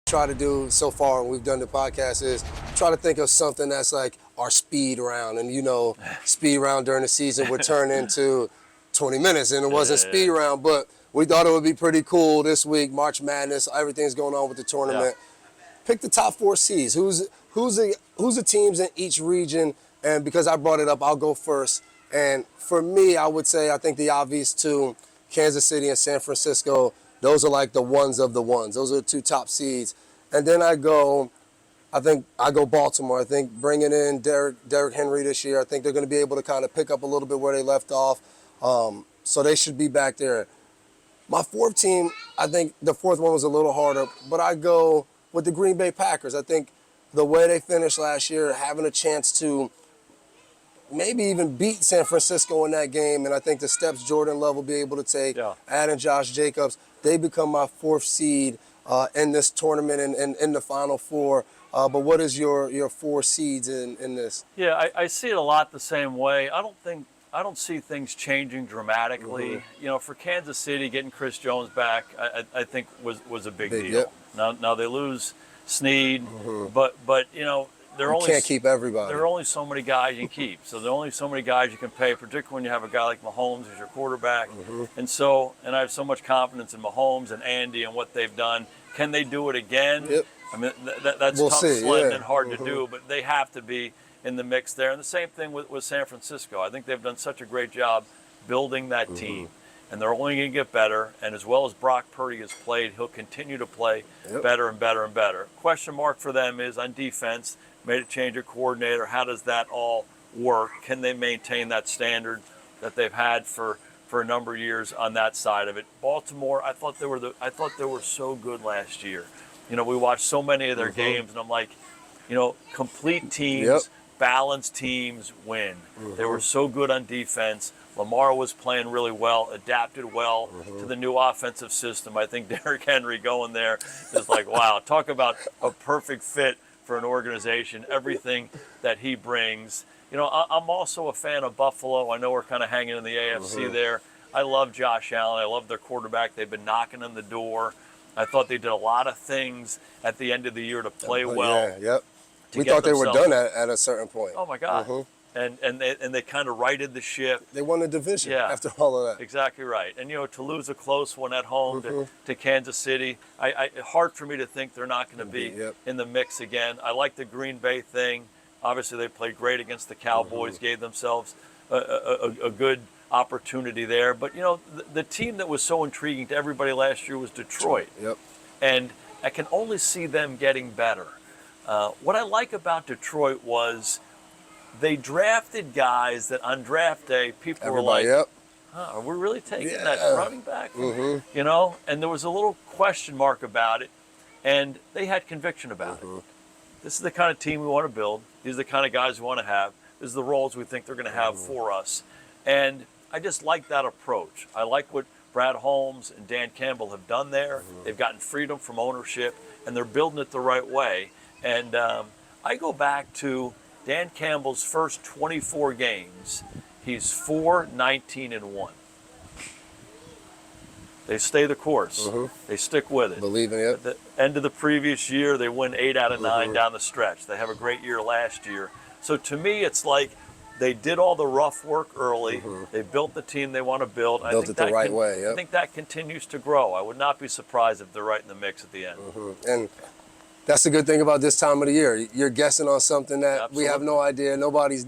try to do so far when we've done the podcast is try to think of something that's like our speed round. And, speed round during the season would turn into 20 minutes, and it wasn't speed round, but we thought it would be pretty cool this week. March Madness, everything's going on with the tournament. Pick the top 4 seeds. Who's the teams in each region? And because I brought it up, I'll go first. And for me, I would say I think the obvious 2, Kansas City and San Francisco, those are like the ones of the ones. Those are the 2 top seeds. And then I go Baltimore. I think bringing in Derrick Henry this year, I think they're going to be able to kind of pick up a little bit where they left off. So they should be back there. My 4th team, I think the 4th one was a little harder, but I go with the Green Bay Packers. I think the way they finished last year, having a chance to maybe even beat San Francisco in that game, and I think the steps Jordan Love will be able to take, adding Josh Jacobs, they become my 4th seed in this tournament and in the Final Four. But what is your 4 seeds in this? Yeah, I see it a lot the same way. I don't see things changing dramatically. For Kansas City, getting Chris Jones back, I think was a big deal. Yep. Now they lose Snead, but you can't keep everybody. There are only so many guys you can keep. So there are only so many guys you can pay, particularly when you have a guy like Mahomes as your quarterback. And I have so much confidence in Mahomes and Andy and what they've done. Can they do it again? Yep. I mean, that's tough sledding and hard to do, but they have to be in the mix there. And the same thing with San Francisco. I think they've done such a great job building that team. And they're only going to get better. And as well as Brock Purdy has played, he'll continue to play better and better and better. Question mark for them is on defense. Made a change of coordinator. How does that all work? Can they maintain that standard that they've had for a number of years on that side of it? Baltimore, I thought they were so good last year. We watched so many of their games, and I'm like, complete teams, balanced teams win. They were so good on defense. Lamar was playing really well, adapted well to the new offensive system. I think Derrick Henry going there is like, wow, talk about a perfect fit for an organization, everything that he brings. I'm also a fan of Buffalo. I know we're kind of hanging in the AFC there. I love Josh Allen. I love their quarterback. They've been knocking on the door. I thought they did a lot of things at the end of the year to play well. We thought they were done at a certain point. Oh, my God. And they kind of righted the ship. They won the division after all of that. Exactly right. And, to lose a close one at home to Kansas City, hard for me to think they're not going to be in the mix again. I like the Green Bay thing. Obviously, they played great against the Cowboys, gave themselves a good opportunity there. But, the team that was so intriguing to everybody last year was Detroit. And I can only see them getting better. What I like about Detroit was they drafted guys that on draft day, people were like, are we really taking that running back? And there was a little question mark about it, and they had conviction about it. This is the kind of team we want to build. These are the kind of guys we want to have. This is the roles we think they're going to have for us. And I just like that approach. I like what Brad Holmes and Dan Campbell have done there. They've gotten freedom from ownership, and they're building it the right way. And I go back to Dan Campbell's first 24 games. He's 4-19-1. They stay the course. They stick with it. Believe in it. At the end of the previous year, they win 8 out of 9 down the stretch. They have a great year last year. So to me, it's like they did all the rough work early. They built the team they want to build. Built it the right way. I think that continues to grow. I would not be surprised if they're right in the mix at the end. And that's the good thing about this time of the year. You're guessing on something that we have no idea. Nobody's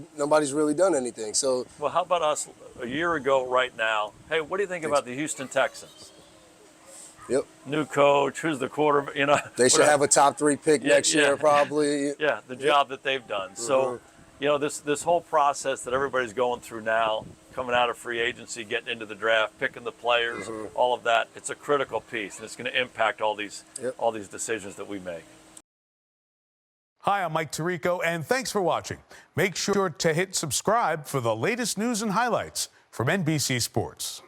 really done anything. So, well, how about us a year ago right now? Hey, what do you think about the Houston Texans? New coach, who's the quarterback? They should have a top 3 pick next year, probably. The job that they've done. So, this whole process that everybody's going through now, coming out of free agency, getting into the draft, picking the players, all of that, it's a critical piece, and it's going to impact all these decisions that we make. Hi, I'm Mike Tirico, and thanks for watching. Make sure to hit subscribe for the latest news and highlights from NBC Sports.